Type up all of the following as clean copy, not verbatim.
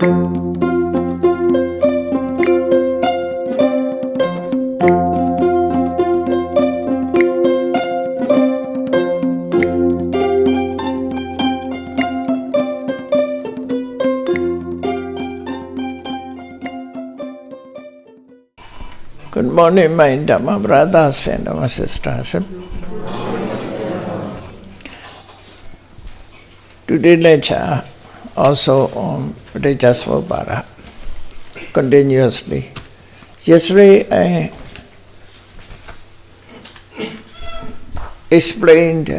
Good morning, my Dhamma brothers and Dhamma sisters. Today's lecture also on Rajasvabhara, continuously. Yesterday I explained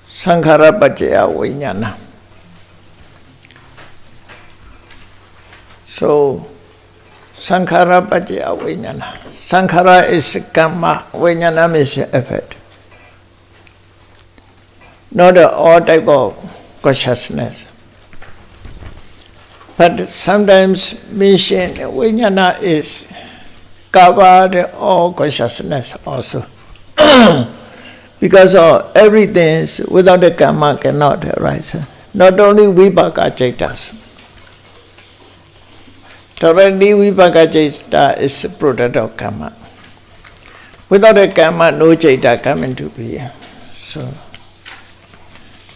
Sankhara Pacaya Vijnana. So, Sankhara Pacaya Vijnana. Sankhara is karma, Vijnana means effort. Not all type of consciousness. But sometimes mention Vijnana is covered all consciousness also. Because of everything without the karma cannot arise. Not only vipaka cetas. Directly vipaka ceta is a product of karma. Without a karma, no ceta come into being. So,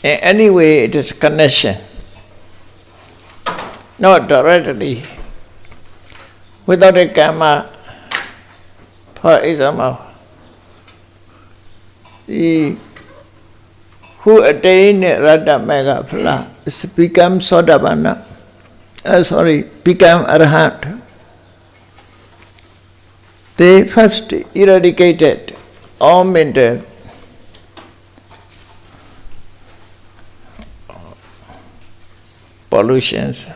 in any way, it is connection. Not directly. Without a karma, for example, who attain Radha Mega Phala become Sodavana. Become Arhat. They first eradicated all mental pollutions,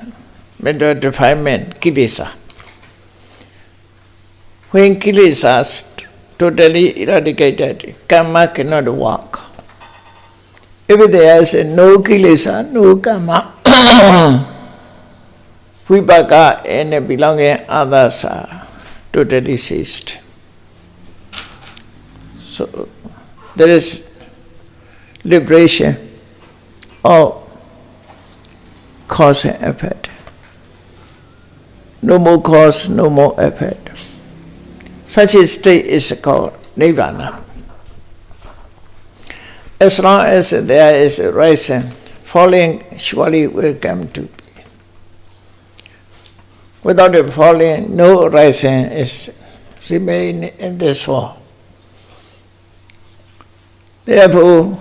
mental defilement, kilesa. When kilesas totally eradicated, karma cannot work. If there is no kilesa, no karma, vipaka and belonging others are totally ceased. So there is liberation of cause and effort. No more cause, no more effort. Such a state is called Nirvana. As long as there is a rising, falling surely will come to be. Without a falling, no rising is remain in this world. Therefore,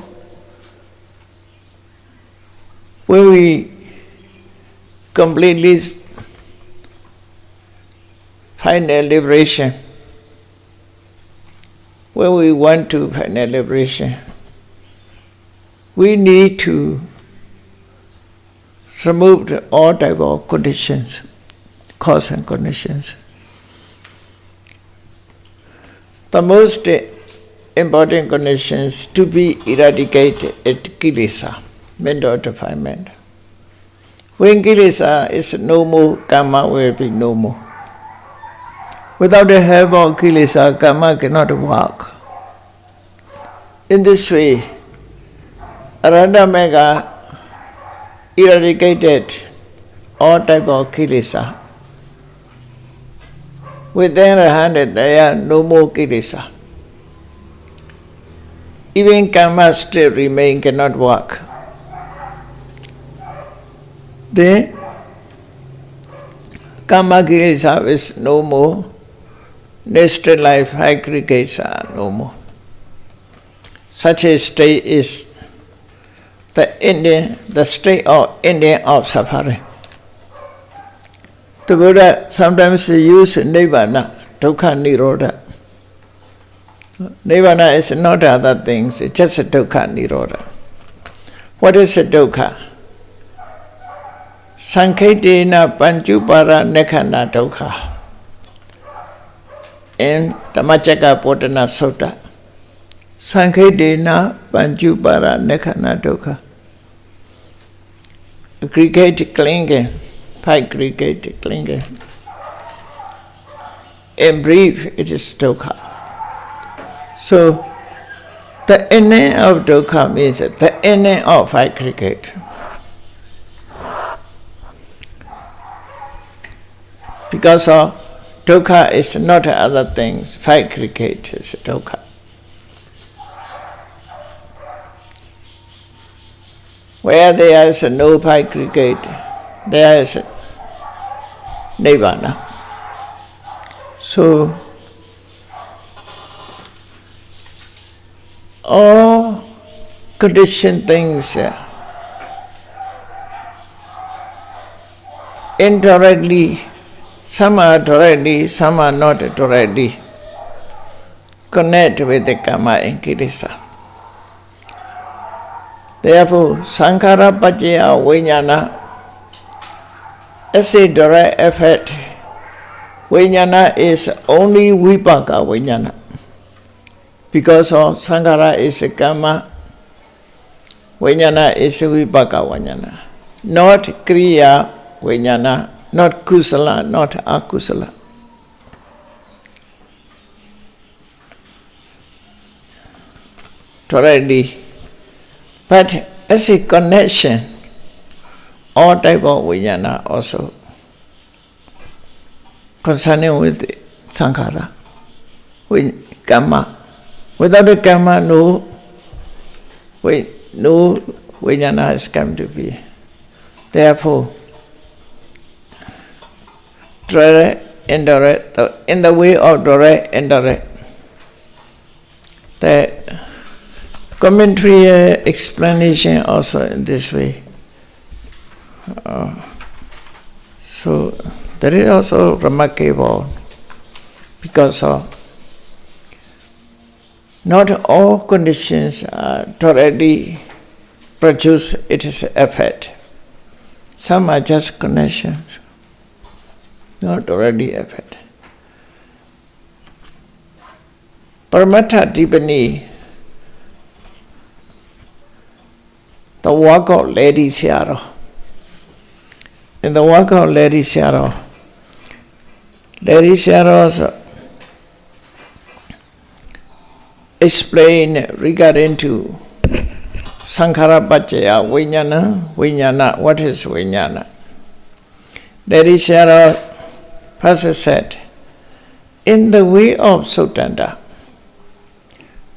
when we completely find a liberation, when we want to find a liberation, we need to remove all type of conditions, cause and conditions. The most important conditions to be eradicated is kilesa, mental defilement. When kilesa is no more, karma will be no more. Without the help of kilesa, karma cannot work. In this way, Arahanta Magga eradicated all type of kilesa. Within Arahanta, there are no more kilesa. Even karma still remain, cannot work. Then, karma kilesa is no more. Next life, aggregates are no more. Such a state is the state of ending of suffering. The Buddha sometimes use Nirvana, Dukkha Nirodha. Nirvana is not other things, it's just a Dukkha Nirodha. What is a Dukkha? Sankhetena Panchupara Nekhana Dukkha. In Dhammacakka Potana Sutta, Sankhetena Panchupara Nekhana Dukkha. Aggregate clinging, aggregate clinging. In brief, it is dukkha. So, the ending of dukkha means the ending of aggregate. Because of dukkha is not other things, five aggregate is dukkha. Where there is no five aggregate, there is nirvana. So all conditioned things indirectly, some are directly, some are not directly, connect with the karma and kilesa. Therefore, sankhara paccaya vijnana as a direct effect. Vijnana is only vipaka vijnana. Because of sankhara is a karma, vijnana is a vipaka vijnana. Not kriya vijnana, not kusala, not akusala. Already. But as a connection, all type of vijnana also concerning with sankhara, with karma. Without the karma, no vijnana has come to be. Therefore, direct, indirect, in the way of direct, indirect. The commentary explanation also in this way. So that is also remarkable because of not all conditions are directly produce its effect. Some are just connections, not already effect. Paramatha Dipani, the work of Lady Searo. In the work of Lady Searo explain regarding to sankhara paccaya vijnana, what is vijnana? Lady Searo first said, in the way of Sutanta,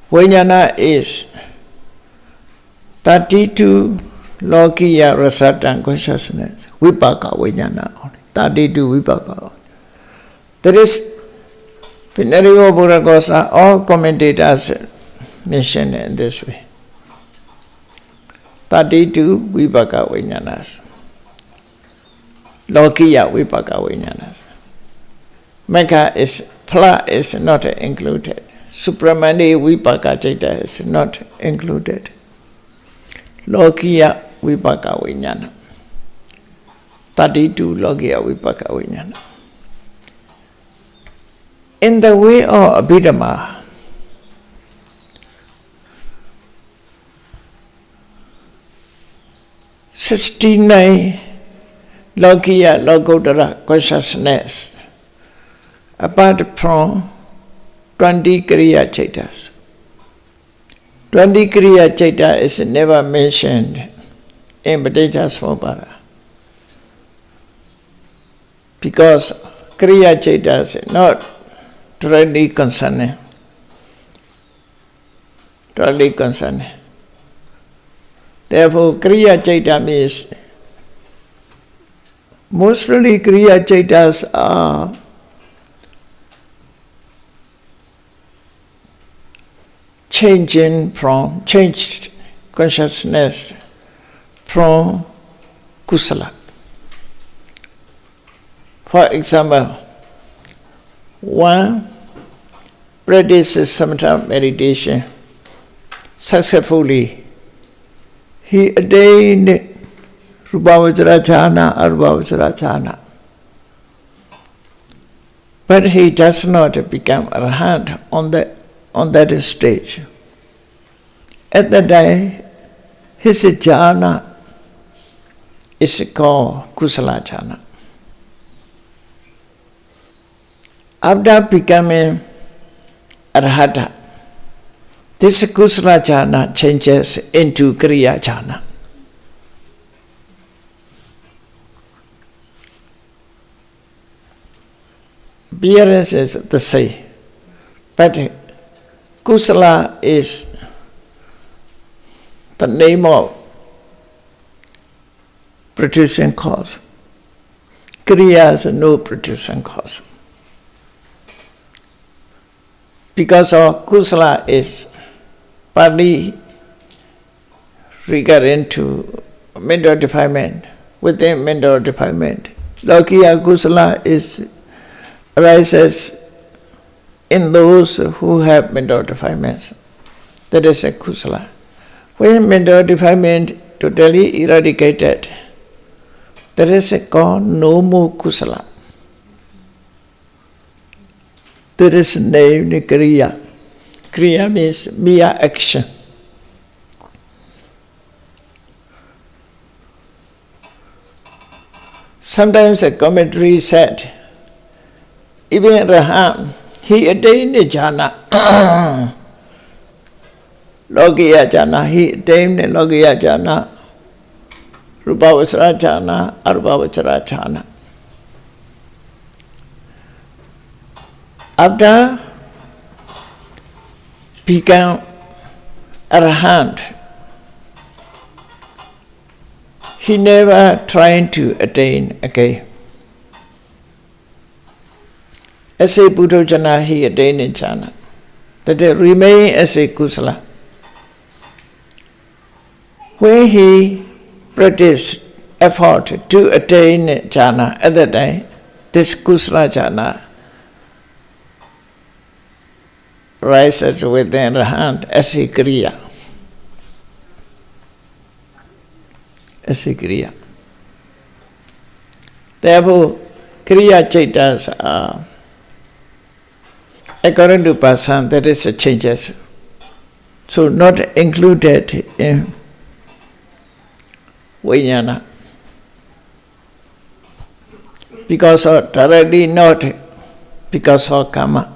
vijnana is 32 lokiya rasatan consciousness, vipaka vijnana only, 32 vipaka. That is, Pinariva Buragosa, all commentators mention in this way. 32 vipaka vijnanas. Lokiya vipaka vijnanas. Mekha is, pla is not included. Supramani vipaka chaita is not included. Lokiya vipaka vijnana. 32 lokiya vipaka vijnana. In the way of Abhidhamma, '69 Lokiya Lokuttara consciousness, apart from 20 Kriya Chaitas. 20 Kriya Chaita is never mentioned in Paticca because Kriya Chaitas is not directly concerning. Therefore, Kriya Chaita means mostly Kriya Chaitas are changed consciousness from kusala. For example, one practices samatha meditation successfully. He attained Rupavachara Jhana, Arupavachara Jhana. But he does not become Arahant on that stage. At that time, his jhana is called Kusala Jhana. After becoming Arahata, this Kusala Jhana changes into Kriya Jhana. appearance is the same. But kusala is the name of producing cause. Kriya is no producing cause. Because of kusala is partly regarding to mental defilement. Within mental defilement, Lokiya kusala arises in those who have mental defilements. That is a kusala. When mental defilement totally eradicated, that is called no more kusala. That is named kriya. Kriya means mere action. Sometimes a commentary said, even Rahan, he attained jhana. Lokiya jhana, he attained Lokiya jhana, Rupavachara jhana, Arupavachara jhana. After become Arahant, he never tried to attain again. As a Buddha jhana, he attained jhana. That remain as a kusala. When he practiced effort to attain jhana at that time, this kusala jhana rises within the hand as a kriya. As a kriya. Therefore, kriya chaitas are, according to Pasan, there is a changes. So not included in Vijnana. Because of directly not because of karma.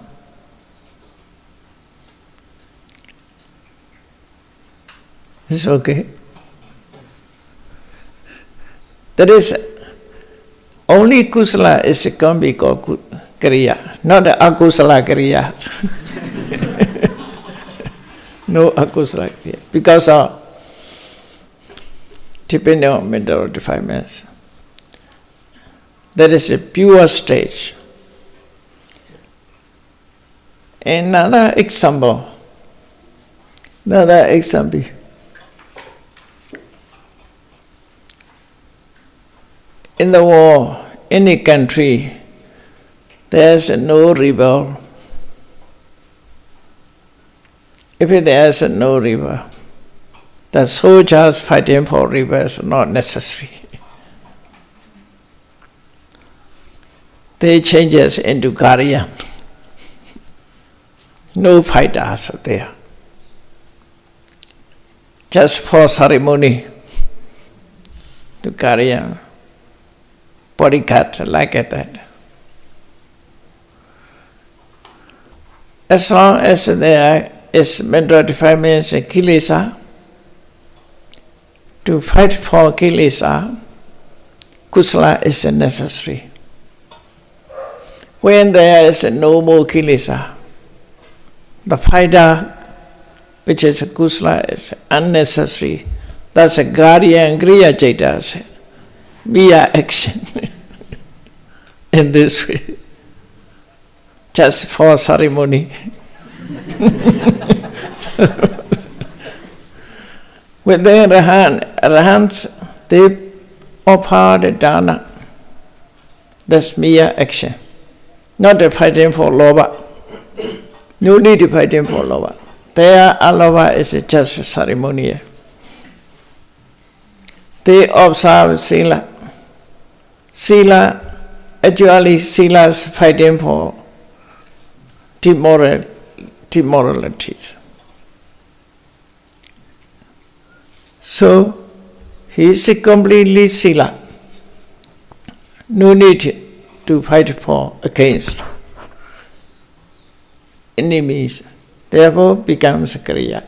It's okay. That is only kusala is can be called kriya, not akusala kriya. No akusala kriya. Because of depending on mental defilements. That is a pure stage. Another example. In the world, any country, there is no river. If there is no river, the soldiers fighting for river is not necessary. They change us into guardian. No fighters there. Just for ceremony to guardian. Bodyguard like that. As long as there is mental defilements and kilesa, to fight for kilesa, kusala is necessary. When there is no more kilesa, the fighter, which is a kusala, is unnecessary. That's a guardian kriya chaitas. Mere action in this way, just for ceremony. With the Arahants, they offer the dana. That's mere action. Not a fighting for lova. No need to fighting for lova. There, alova is just a ceremonial. They observe sila. Sila, actually sila is fighting for demoralities. So, he is completely sila. No need to fight for against enemies. Therefore, becomes kriya.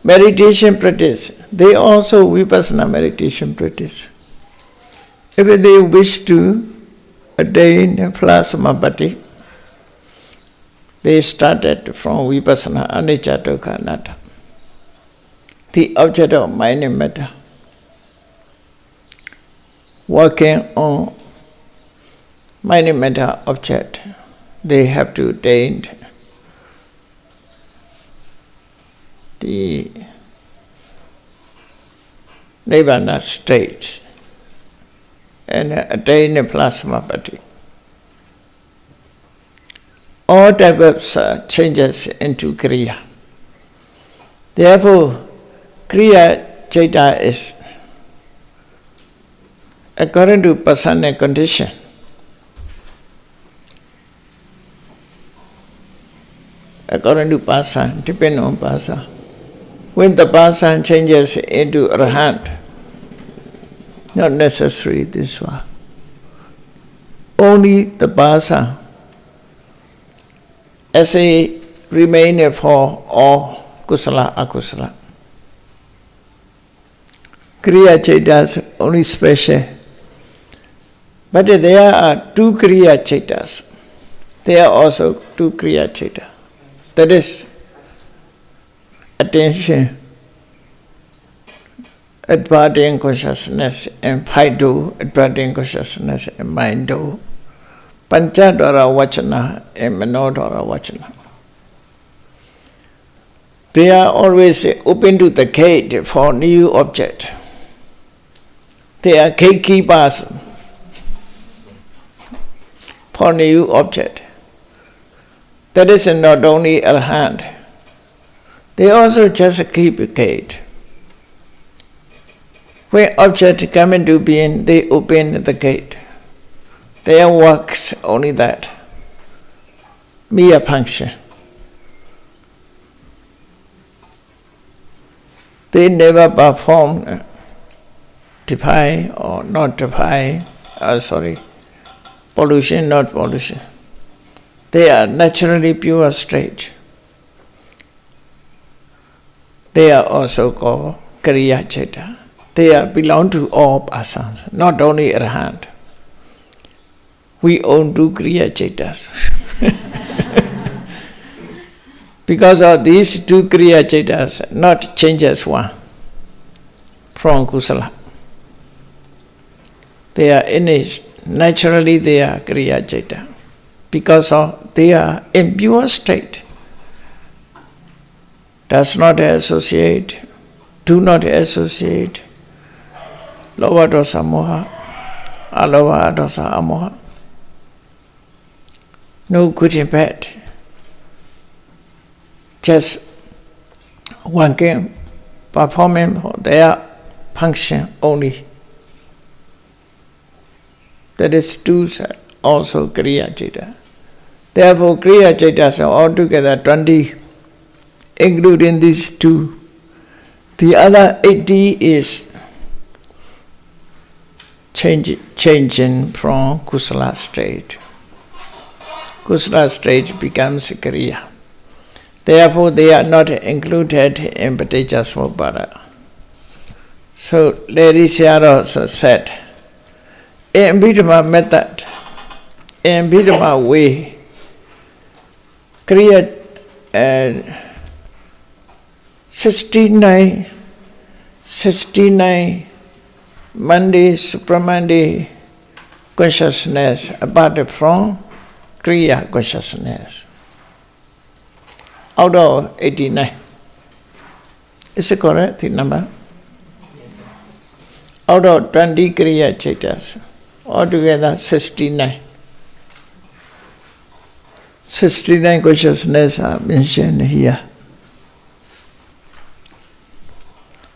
Meditation practice, they also vipassana meditation practice. If they wish to attain plasma body. They started from Vipassana Anicca Dukkha Anatta, the object of mind and matter, working on mind and matter object. They have to attain the Nibbana stage and attain a plasma body. All types of changes into Kriya. Therefore, Kriya Chaita is according to person and condition. According to person, depending on person. When the person changes into Arahant, not necessary this one. Only the person as a remainer for all kusala akusala. Kriya Chaitas only special. But there are two Kriya Chaitas. There are also two Kriya Chaitas. That is attention, adverting consciousness, and Phaido, adverting consciousness, and Mindo, Panchadvara Vachana, and Manodvara Vachana. They are always open to the gate for new object. They are gatekeepers for new object. That is not only Arahant. They also just keep a gate. When object come into being, they open the gate. Their works only that. Mere function. They never perform defy or not defy, pollution, not pollution. They are naturally pure state. They are also called Kriya Chaita. They belong to all persons, not only Arahant. We own two Kriya Chaitas. Because of these two Kriya Chaitas, not changes one from Kusala. They are innate, naturally they are Kriya Chaita. Because of they are in pure state. Does not associate, do not associate Lova dosa moha, alova dosa amoha. No good and bad. Just working, performing their function only. That is two also Kriya Chaita. Therefore, Kriya Chaitas are altogether 20, including these two. The other 80 is changing from Kusala state. Kusala state becomes Kriya. Therefore, they are not included in Paticca. So, Lady Sayadaw also said, in Bhidama method, in Bhidama way, Kriya 69 Monday, Supramandi consciousness apart from Kriya consciousness. Out of 89. Is it correct, the number? Out of 20 Kriya Chaitas, altogether 69. 69 consciousness are mentioned here.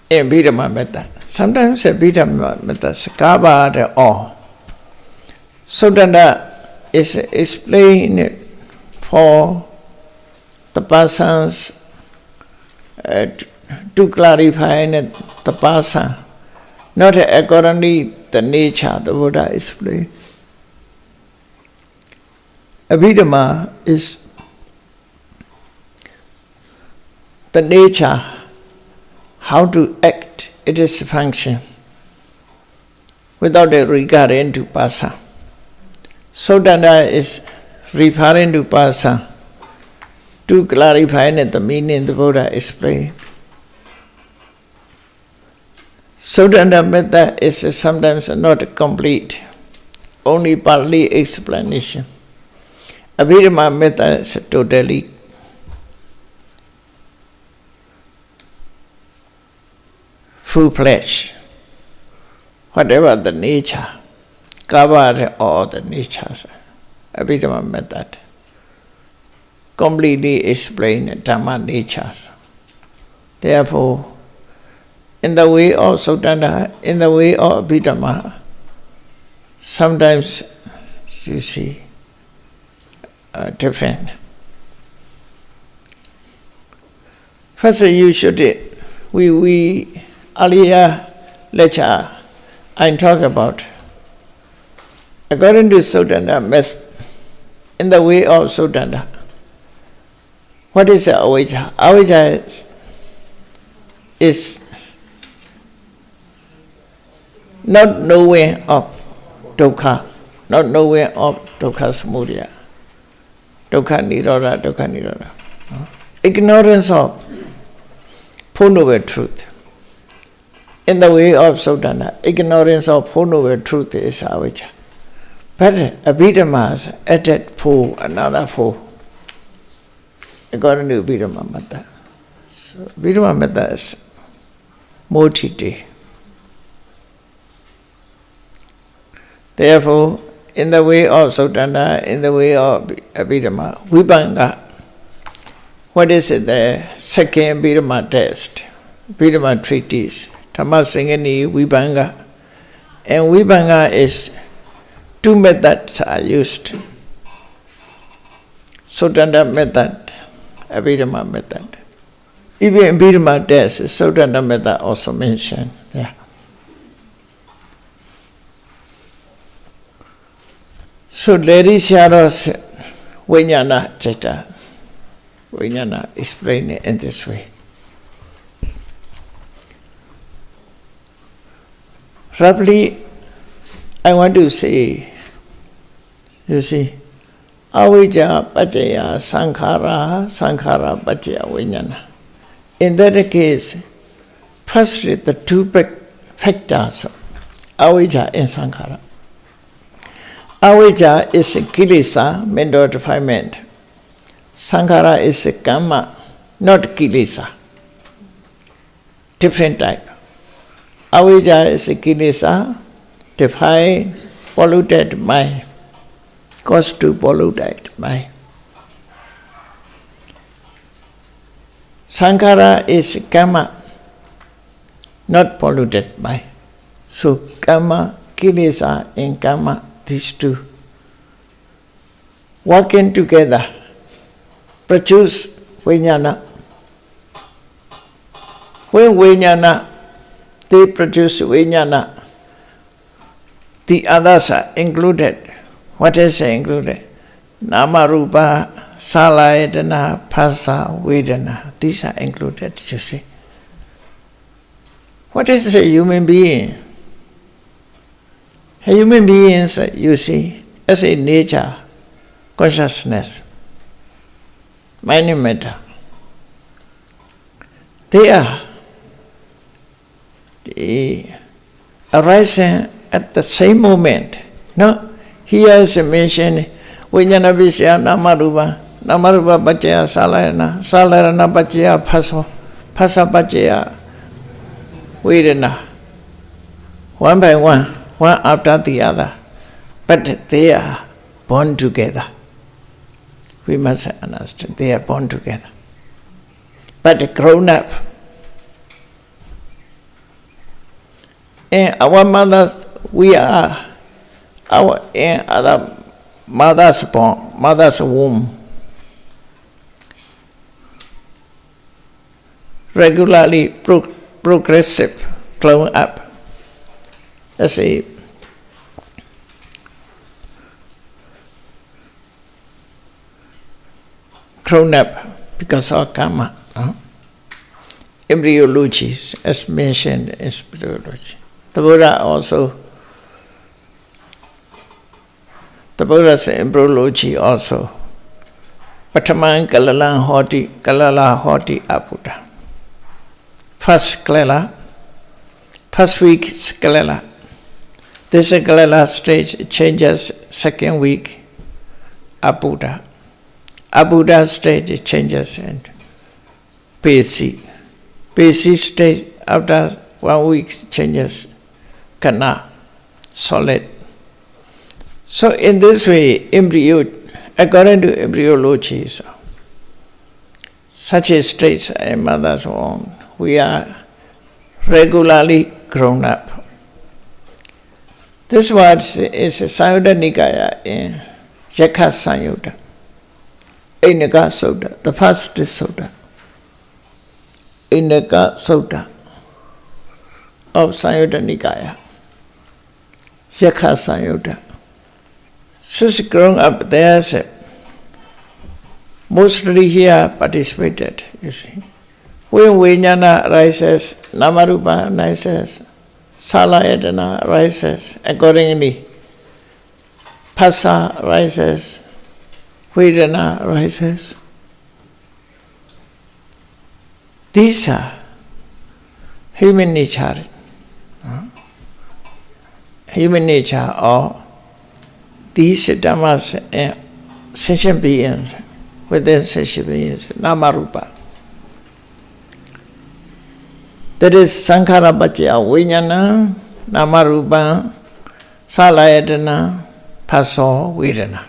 In Bhidama method. Sometimes a Bhidama method cover all. So that is explained for the persons to clarify the person, not accordingly the nature the Buddha explained. Abhidhamma is the nature, how to act, it is a function, without a regard into person. Sodanda is referring to person to clarify the meaning the Buddha explained. Sodanda method is sometimes not complete, only partly explanation. Abhidhamma method is totally full-fledged. Whatever the nature, cover all the natures. Abhidhamma method completely explain Dhamma natures. Therefore, in the way of Sodanda, in the way of Abhidhamma, sometimes you see different. First, you should, we earlier lecture, I talk about, according to Sodanda, in the way of Sodanda, what is avijja? Avijja is not knowing of dukkha, not knowing of dukkha samudaya, dukkha nirodha, dukkha nirodha. Ignorance of Four Noble Truth. In the way of Sodana, ignorance of Four Noble Truth is avijja. But Abhidhamma added four, another four, according to Abhidhamma method. So Abhidhamma method is more detailed. Therefore, in the way of Sodana, in the way of Abhidhamma, Vibhanga, what is it the second Abhidhamma test, Abhidhamma treatise, Dhamma Singani, Vibhanga. And Vibhanga is two methods are used. Sodana method, Abhidhamma method. Even Abhidhamma test, Sodana method also mentioned there. So Lady Shadows Vijnana Chitta, Vijnana explain it in this way. Roughly, I want to say, you see, avijja paccaya sankhara, sankhara paccaya vijnana. In that case, firstly, the two factors, avijja and sankhara. Avijja is kilesa, mental defilement. Sankhara is a karma, not kilesa. Different type. Avijja is a kilesa, define polluted mind, cause to polluted mind. Sankhara is karma, not polluted mind. So karma, kilesa and karma, these two working together produce vijnana. When vijnana, they produce vijnana, the others are included. What is included? Nama rupa, salayatana, phasa, vedana. These are included, you see. What is a human being? A human being, you see, as a nature, consciousness, mind and matter. They are arising at the same moment. No? Here is mentioned Vijnana Vishya Namarupa, Namarupa Paccaya Salayana, Salayana Paccaya Phasa, Phasa Paccaya Vedana. One by one after the other. But they are born together. We must understand, they are born together. But grown up. And our mothers, we are in other mother's womb. Regularly progressive, grown up as a grown up because of karma. Embryology, as mentioned in spirituology. The Buddha also The Buddha's embryology also. Pataman Kalalan Hoti, Kalala Hoti Aputa. First Kalala, first week is Kalala. This Kalala stage changes second week, Aputa. Aputa stage changes and Pesi. Pesi stage after 1 week changes Kana, solid. So in this way, embryo, according to embryology, such a stage in mother's womb, we are regularly grown up. This word is Sayutta Nikaya in Yakha Sanyutta, Inaka Sutta, the first Sutta, Inaka Sutta of Sayutta Nikaya, Yakha Sanyutta. Since growing up there, mostly here participated, you see. When Vijnana rises, Namarupa rises, Salayatana rises, accordingly, Phassa rises, Vedana rises. These are human nature. Human nature or these dhammas sentient beings, within sentient beings, Namarupa. That is Sankhara Pacaya Vijnana, Namarupa, Salayatana, Phassa, Vedana.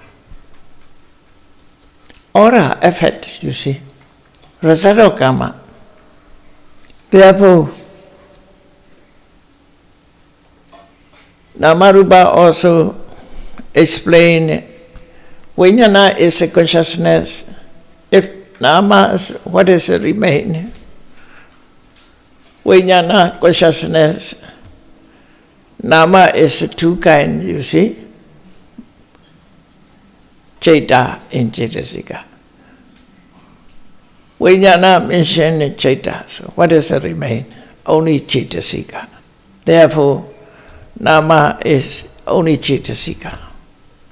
Aura, effect, you see. Result of karma. Therefore, Namarupa also explain Vijnana is a consciousness. If Nama is what is remain? Vijnana consciousness. Nama is two kind, you see. Chaita in Chaitasika. Vijnana mentioned Chaita. So what is remain? Only Chaitasika. Therefore, Nama is only Chaitasika.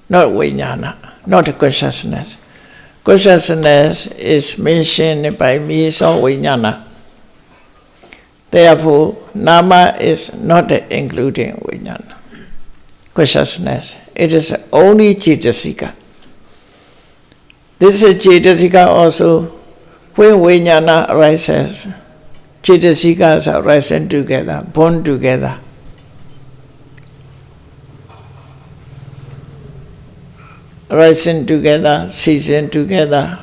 Not Vijnana, not consciousness. Consciousness is mentioned by means of Vijnana. Therefore, Nama is not including Vijnana. Consciousness, it is only Chaitasika. This is Chaitasika also, when Vijnana arises, Chaitasikas are rising together, born together. Rising together, ceasing together,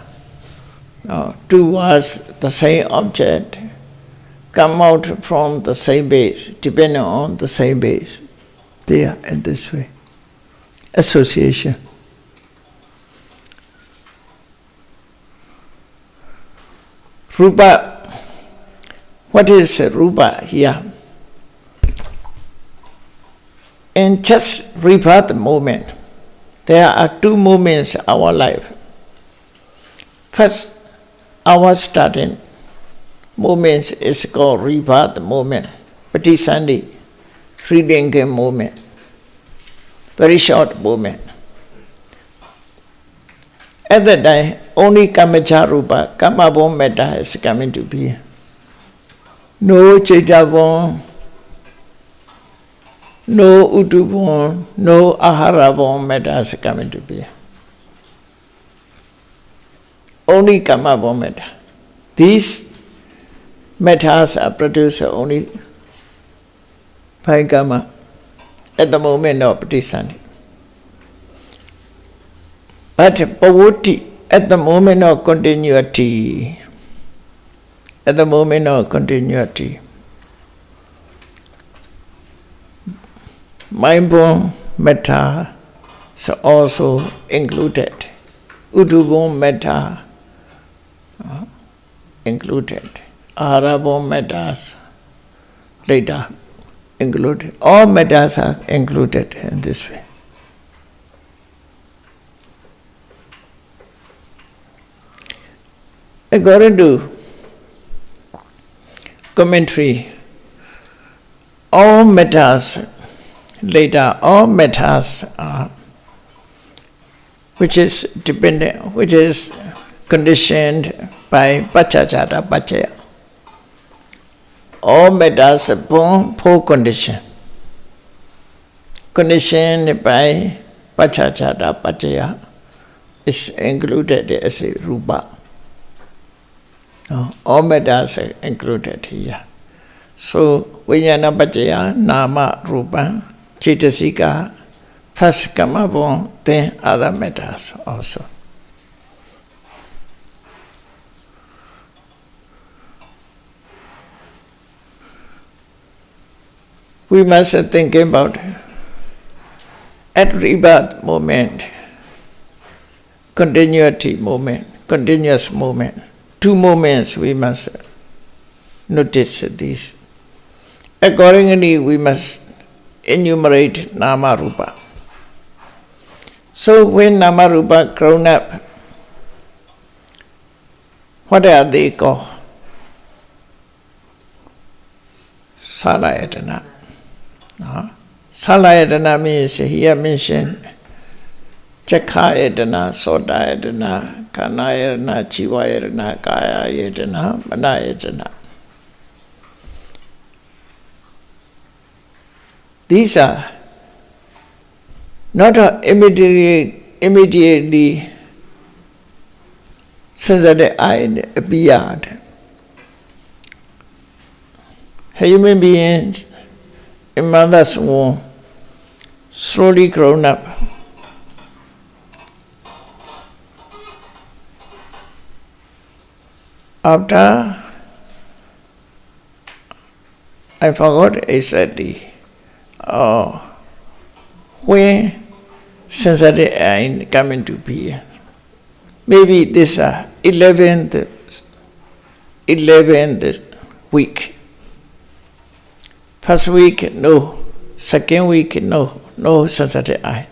towards the same object, come out from the same base, depending on the same base. They are in this way. Association. Rupa. What is Rupa here? In just rebirth moment, there are two moments in our life. First, our starting moments is called rebirth moment, Patisandi, relinking moment, very short moment. At that time, only Kamacha Rupa, Kamabon Metta is coming to be. No Chaitavon, no Utubon, no Aharabon Metta is coming to be. Only Kamabon Metta. These mettas are produced only by Kama at the moment of Patisandi. But Pavoti, at the moment of continuity, at the moment of continuity, mind-born metta is also included. Udu-born metta included. Ahara-born mettas later included. All mettas are included in this way. According to commentary, all mettas later, all mettas are which is dependent, which is conditioned by Pachachata Pachaya. All matters upon four conditions, conditioned by Pachachata Pachaya, is included as a rupa. All matters are included here. So, Vijnana Pachaya, Nama, Rupa, Cetasika, first come upon, then other matters also. We must think about at rebirth moment, continuity moment, continuous moment. Two moments we must notice these. Accordingly, we must enumerate Nama Rupa. So when Nama Rupa grown up, what are they called? Salayatana. Salayatana means here mentioned Chakhayatana, Sodayatana, Kanayatana, Chivayatana, Kayayatana, Manayatana. These are not immediately since the eye appeared. Human beings in mother's womb slowly grown up. After, I forgot exactly, when sensory eye come into being. Maybe this 11th week. First week, no. Second week, no sensory eye.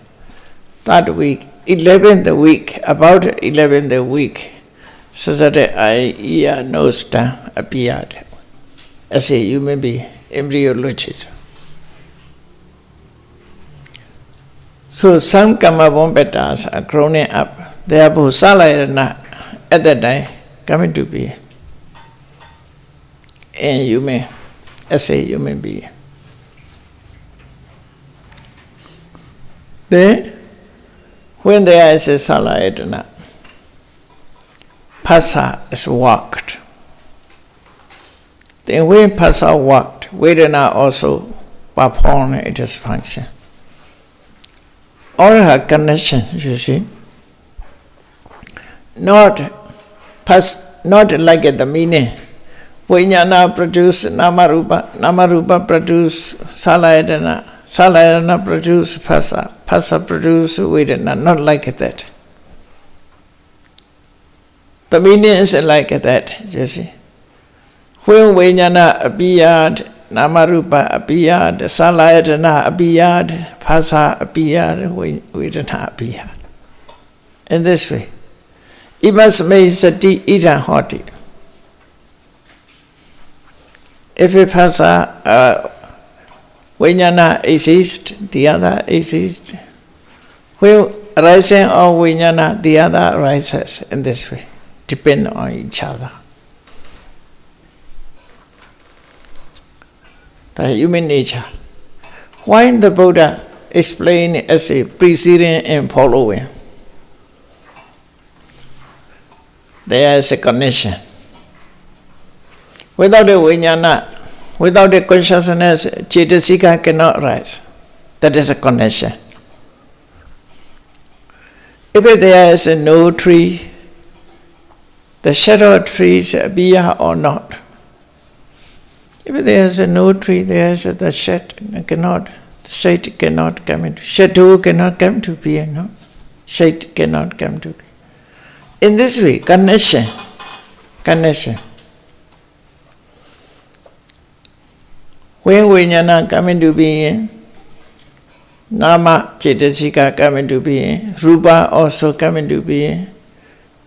Third week, 11th week, about 11th week, sensory eye, ear, nose, tongue appeared as a human being, embryologist. So some Kamabon betas are growing up. Therefore, Salayana at that time coming to be a human, as a human being. Then, when there is a Salayana, Pasa is walked. Then when Pasa walked, Vedana also performed its function. All her connections, you see, not like the meaning. Vijnana produce Namarupa, Namarupa produce Salayana, Salayana produce Phasa, Phasa produce Vedana, not like that. The meaning is like that, you see. When Vijnana appeared, Namarupa appeared, Salayana appeared, Phasa appeared, Vedana appeared. In this way, it must make sati ita hoti. If a Phasa, Vijnana exists, the other exists. When rising of Vijnana, the other rises in this way, depend on each other. The human nature. Why the Buddha explained as a preceding and following? There is a connection. Without the Vijnana, without the consciousness, Cetasika cannot rise. That is a connection. If there is no tree, the shadow of trees appear or not. If there is no tree, there is the shade cannot come into. Shadow cannot come to be, no? Shade cannot come to be. In this way, connection. When Vijnana come into being, Nama Cetasika come into being, Rupa also come into being,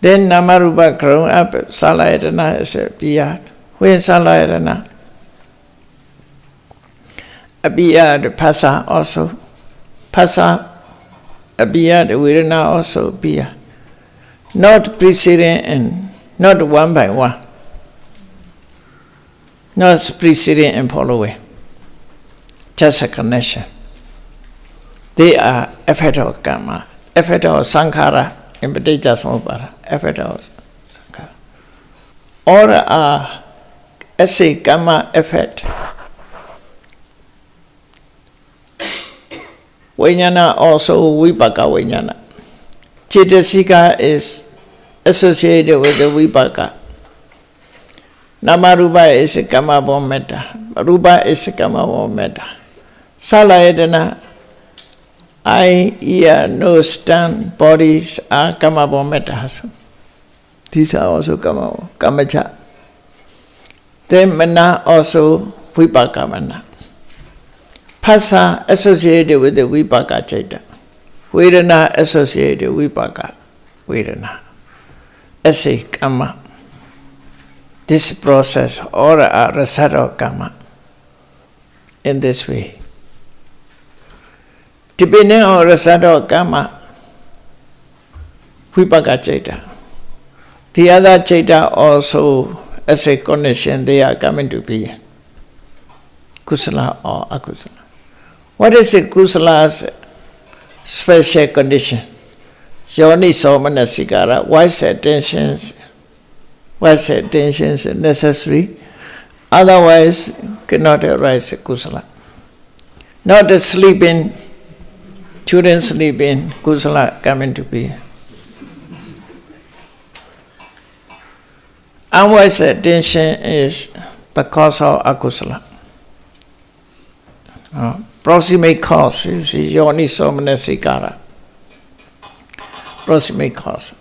then Nama Rupa grown up, Salayana is appeared. When Salayana appeared, Phasa also. Phasa appear, the Vedana also appear. Not preceding and not one by one. Not preceding and following. Just a connection. They are effect of karma, effect of sankhara, in Paticca Samuppada, effect of sankhara. All are as a karma effect. Vijnana also vipaka vijnana. Cetasika is associated with the vipaka. Namarupa is a karma born metta. Rupa is a karma born metta. Salayatana, eye, ear, nose, tongue, bodies are karma born mettas. These are also kamacha. Then mana also vipaka mana. Phassa associated with the vipaka chaita. Vedana associated with vipaka vedana. As a karma. This process or a result of karma. In this way. Depending on result of karma, vipaka chaita. The other chaita also as a condition they are coming to be. Kusala or akusala. What is a kusala's special condition? Yoni somanasikara, wise attention is necessary, otherwise cannot arise a kusala. Not a sleeping, children sleeping, kusala coming to be. Unwise attention is the cause of akusala. Proximate cause, you see, yoni somanasikara. Proximate cause.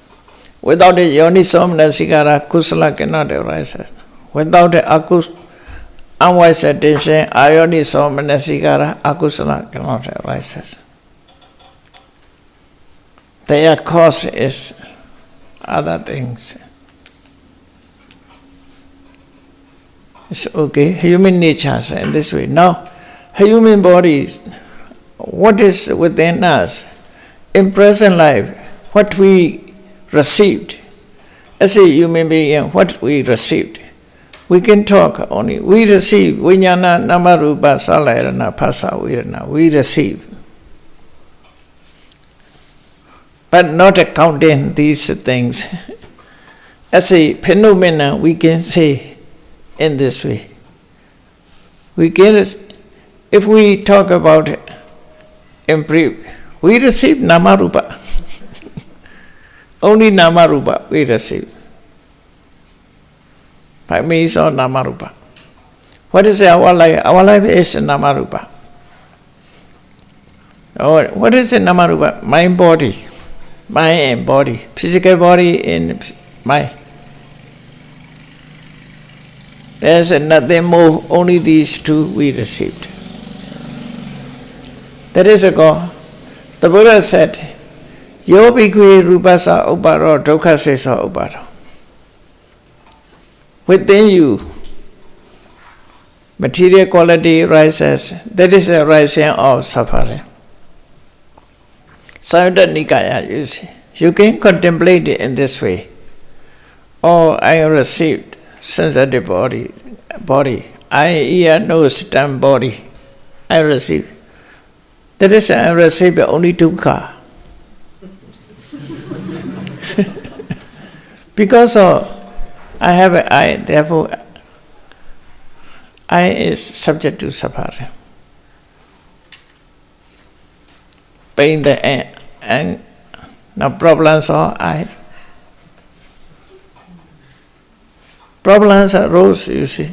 Without a yoni somanasikara, kusala cannot arise. Without a unwise attention, ayoni somanasikara, akusala cannot arise. Their cause is other things. It's okay, human nature in this way. Now, human body, what is within us, in present life, what we received, as a human being, what we received, we can talk only. We receive, vijnana, namarupa, salayana, phassa, vedana, we receive. But not accounting these things. As a phenomena, we can say in this way. We can, if we talk about it in brief, we receive namarupa. Only namarupa we receive. By means of namarupa. What is our life? Our life is namarupa. What is a namarupa? Mind, body. Mind and body. Physical body and mind. There's nothing more, only these two we received. That is a God. The Buddha said, Yo bhikkhave rupasa uparo dukkha uparo. Within you, material quality rises, that is a rising of suffering. Samyutta Nikaya, you see, you can contemplate it in this way. Oh, I received sensitive body, eye, ear, nose, tongue, body. I received. That is, I received only dukkha. Because I have an eye, therefore, eye is subject to suffering. Pain the and now problems of eye. Problems arose, you see.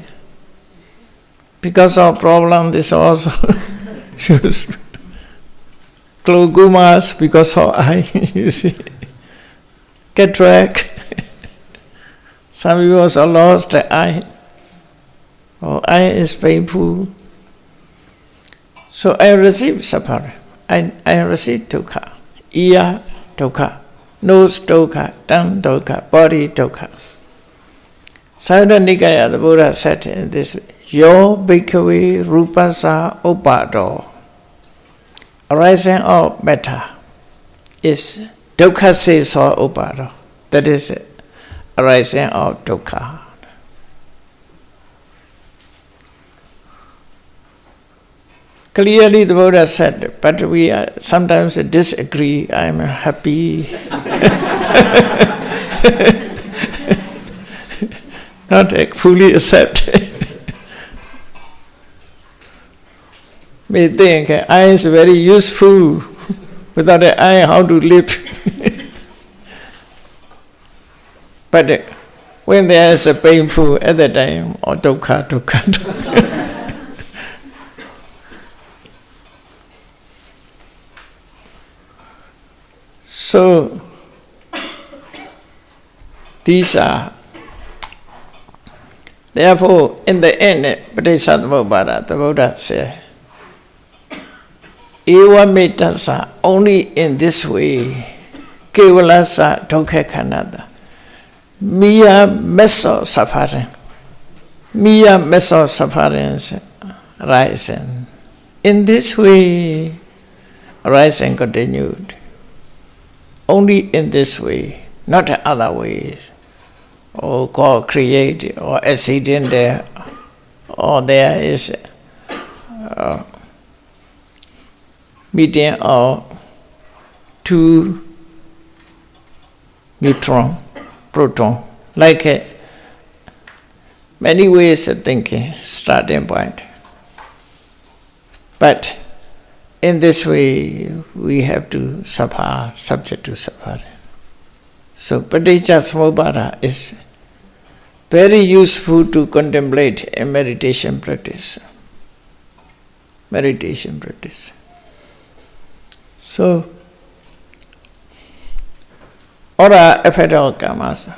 Because of problem, this also glaucomas because of eye, you see. Cataract. Some people also lost the eye. Oh, eye is painful. So I received suffering. I received dukkha. Ear, dukkha. Nose, dukkha. Tongue, dukkha. Body, dukkha. Samyutta Nikaya, the Buddha said in this way, Yo bhikkhave rupasa upado. Arising of metta. is dukkha se so uparo. That is arising of dukkha. Clearly the Buddha said, but we sometimes disagree. I am happy. Not fully accept. May think I is very useful. Without an eye, how to live? But when there is a painful at that time, or dukkha, dukkha, dukkha. So, these are, therefore, in the end, Paticcasamuppada, the Buddha said, Eva metasa, only in this way, kevalasa dukkha khanata, mere meso suffering, mere meso sufferings rising. In this way, rising continued. Only in this way, not other ways, or God create, or accident there, or there is meeting of two neutron, proton, like many ways of thinking, starting point. But in this way, we have to suffer, subject to suffering. So, Paticcasamuppada is very useful to contemplate in meditation practice. Meditation practice. So, ora effect of karmas.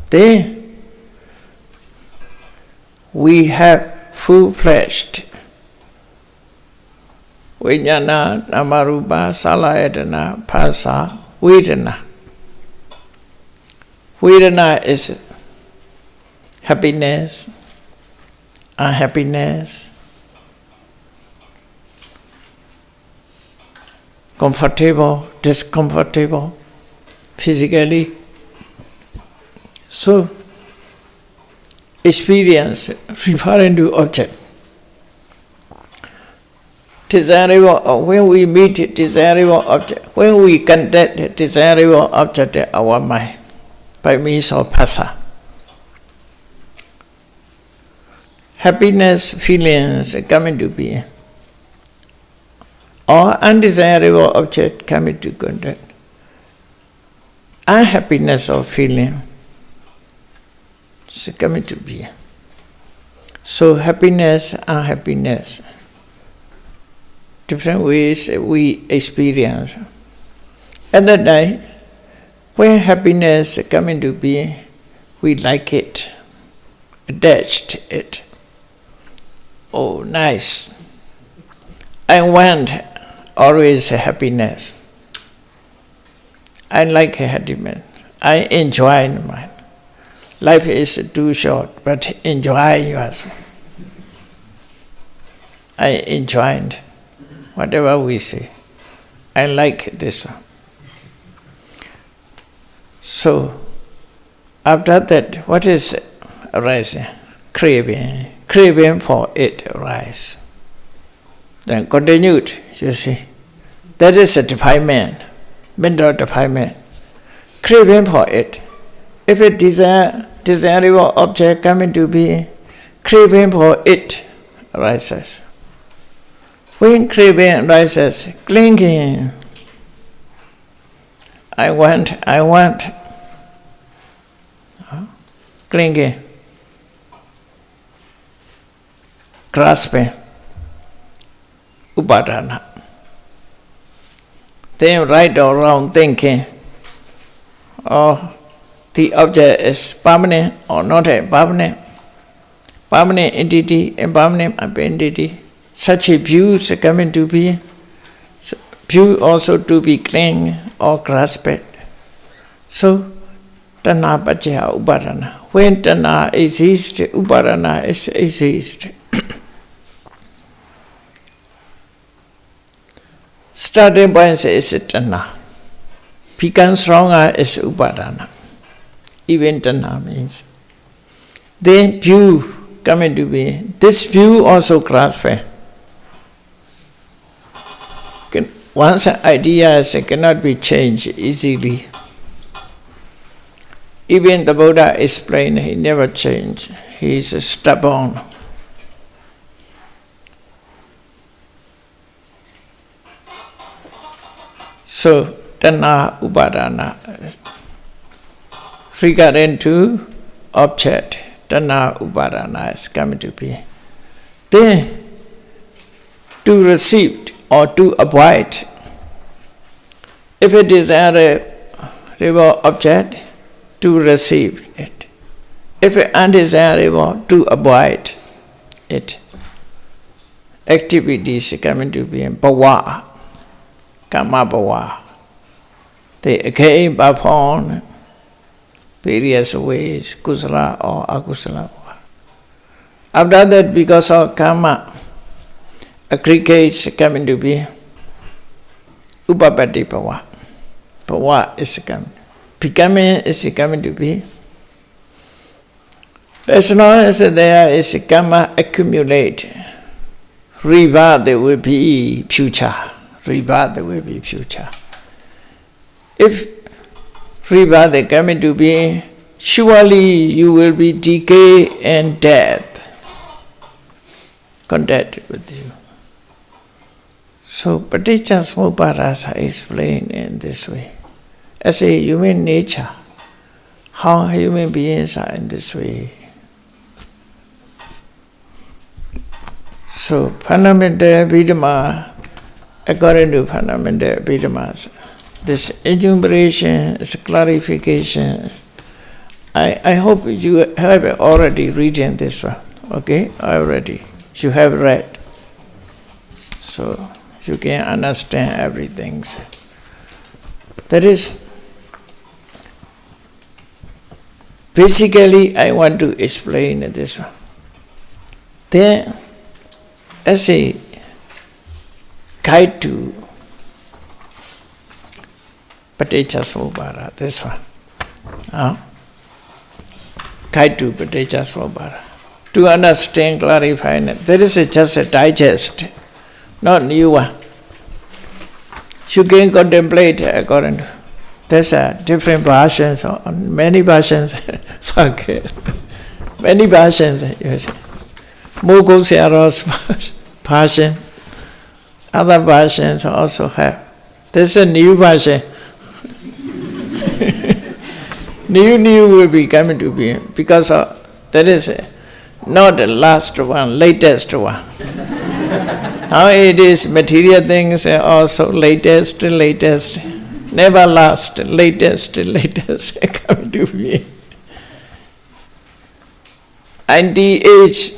Then we have full-fledged Vijnana, Namarupa, Salayatana, Phasa, Vedana. Vedana is happiness, unhappiness, comfortable, discomfortable, physically. So, experience referring to object. Desirable, when we meet desirable object, when we contact desirable object in our mind by means of phasa, happiness feelings coming to being, or undesirable object coming to contact, unhappiness of feeling is coming to being. So happiness, unhappiness, different ways we experience. At that time, when happiness comes into being, we like it, attached it. Oh, nice. I want always happiness. I like happiness. I enjoy mine. Life is too short, but enjoy yours. I enjoyed whatever we say. I like this one. So, after that, what is arising? Craving. Craving for it arise. Then continued, you see. That is a defilement, mental defilement. Craving for it. If a desirable object coming to be, craving for it arises. When craving arises, clinging. I want. Clinging. Grasping. Upadana. Then right or wrong thinking, or the object is permanent or not a permanent, permanent entity, impermanent entity. Such a view is coming to be, view also to be clinged or grasped. So, tanha paccaya upadana. When tanha exists, upadana exists. Starting point is tanha. become stronger is upadana. Even tanha means. Then view come into being. This view also transfer. Once ideas cannot be changed easily. Even the Buddha explained, he never changed. He is stubborn. So, tanha upadana, regarding to object, tanha upadana is coming to be. Then, to receive or to avoid, if it is a reward object, to receive it. If undesirable, to avoid it. Activities coming to be in bhava, kama bhava. They again perform various ways, kusala or akusala. After that, because of karma, aggregates coming to be upapati bhava. Bhava is coming. Becoming is coming to be. As long as there is karma accumulate, rebirth there will be future. Rebirth there will be future. If rebirth is coming to be, surely you will be decay and death contacted with you. So Paticcasamuppada is explained in this way. As a human nature, how human beings are in this way. So fundamental Abhidhamma, according to fundamental Abhidhammas, this enumeration is clarification. I hope you have already written this one. Okay, already. You have read. So you can understand everything. That is, basically I want to explain this one. Then, as a guide to Paticcasamuppada, this one. Guide to Paticcasamuppada. To understand, clarify, there is just a digest, not new one. You can contemplate according to. There's different versions, many versions. Okay. Many versions, you see. Mogul Searo's version, other versions also have. There's a new version. New will be coming to be, because there is not the last one, latest one. Now it is material things also latest, never last, latest coming to be. Anti-age,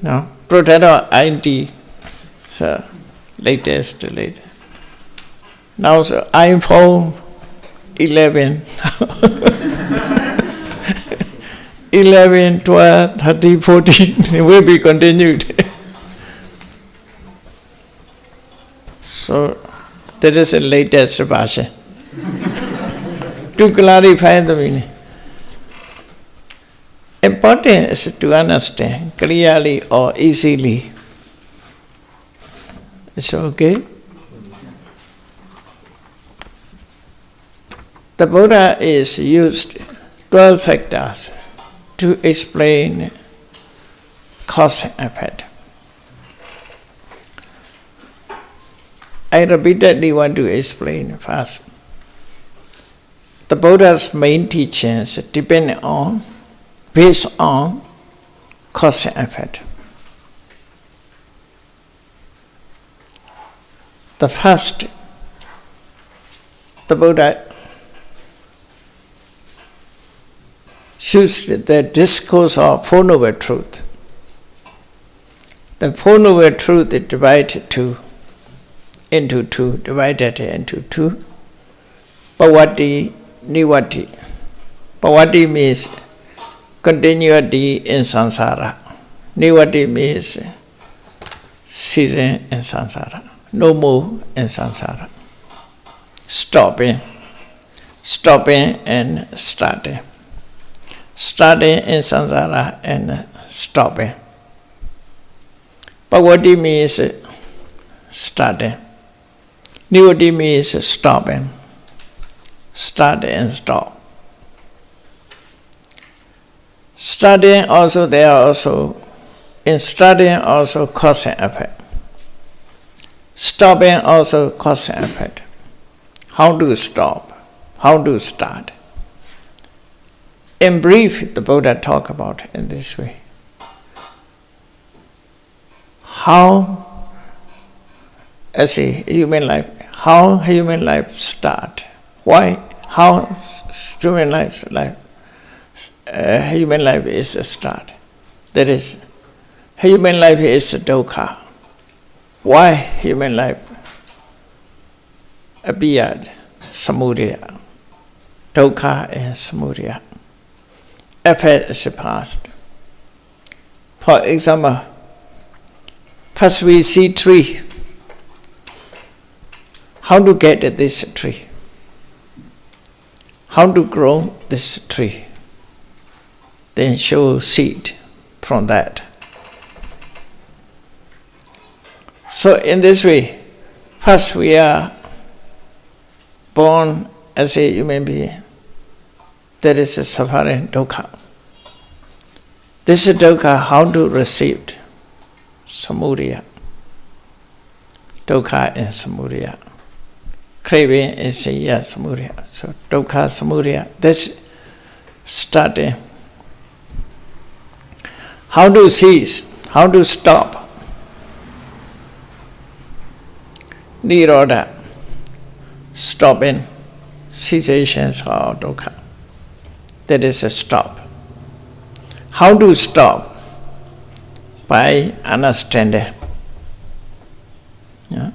no, protector anti, so latest. Now so iPhone 11, 11, 12, 13, 14 will be continued. So there is a latest version. To clarify the meaning. Important is to understand clearly or easily. It's okay? The Buddha is used 12 factors to explain cause and effect. I repeatedly want to explain first. The Buddha's main teachings depend on, based on cause and effect. The first, the Buddha used the discourse of Four Noble Truth. The Four Noble Truth is divided into two. Bhavati, Nivati. Bhavati means continuity in samsara. Nivati means ceasing in samsara. No more in samsara. Stopping. stopping and starting. Starting in samsara and stopping. Bhagavati means starting. Nivati means stopping. Start and stop. Starting also, there are also, in starting also cause and effect. Stopping also cause and effect. How to stop? How to start? In brief, the Buddha talked about in this way. How, as a human life, how human life start? Why? How human life is a start. That is, human life is dukkha. Why human life appeared? Samudaya. Dukkha and samudaya. Effect is past. For example, first we see tree. How to get this tree? How to grow this tree? Then show seed from that. So in this way, first we are born as a human being. There is a suffering dukkha. This is dukkha, how to receive it? Samudaya. Dukkha and samudaya. Craving is a samudaya. So dukkha, samudaya. That's starting. How to cease? How to stop? Nirodha. Stopping. Cessations of dukkha. That is a stop. How to stop? By understanding. Yeah.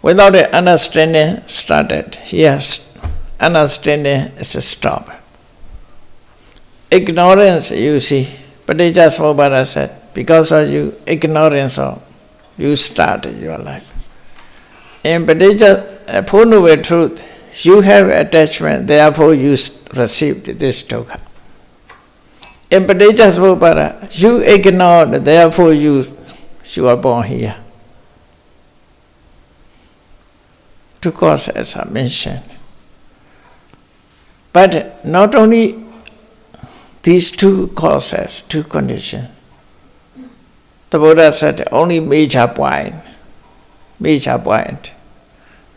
Without an understanding started, yes, understanding is a stop. Ignorance, you see, Paticca said, because of you ignorance of, you started your life. In Paticca, Four Noble Truth, you have attachment, therefore you received this dukkha. In Paticca, you ignored, therefore you are born here. Two causes are mentioned. But not only these two causes, two conditions. The Buddha said only major point.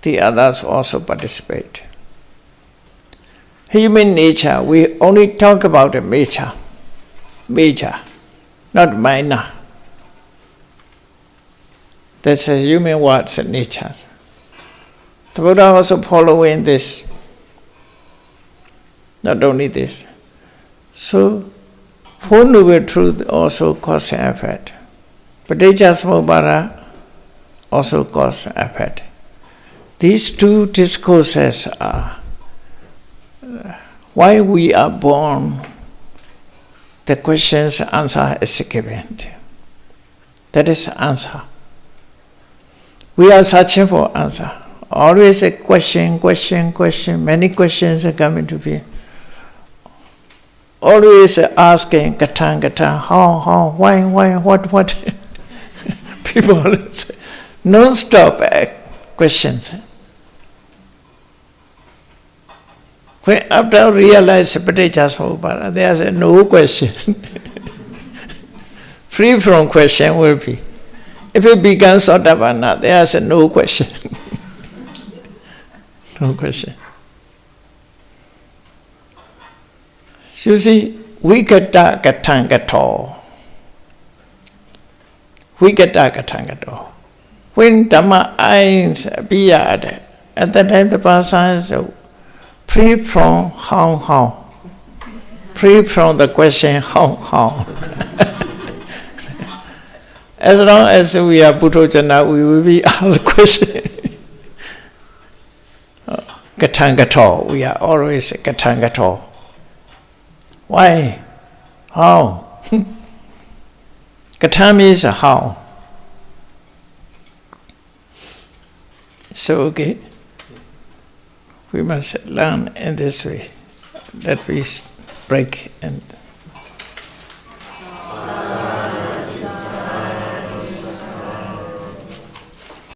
The others also participate. Human nature, we only talk about a major, not minor. That's a human word's nature. The Buddha also following this, not only this. So, Four Noble Truth also cause and effect. Paticca also cause and effect. These two discourses are why we are born. The question's answer is given. That is the answer. We are searching for answer. Always a question, many questions are coming to be. Always asking, kata, how, why, what? People say, non-stop questions. When after realize Paticca, there is no question. Free from question will be. If it becomes Sotapanna, there is no question. No question. You see, vikata katangato. Vikata katangato. When Dhamma eyes appeared, at that time the person is free from how. Free from the question how. As long as we are Buddhojana, we will be asked the question. Katangato, we are always katangato. Why? How? Kata means how. So, okay. We must learn in this way that we break and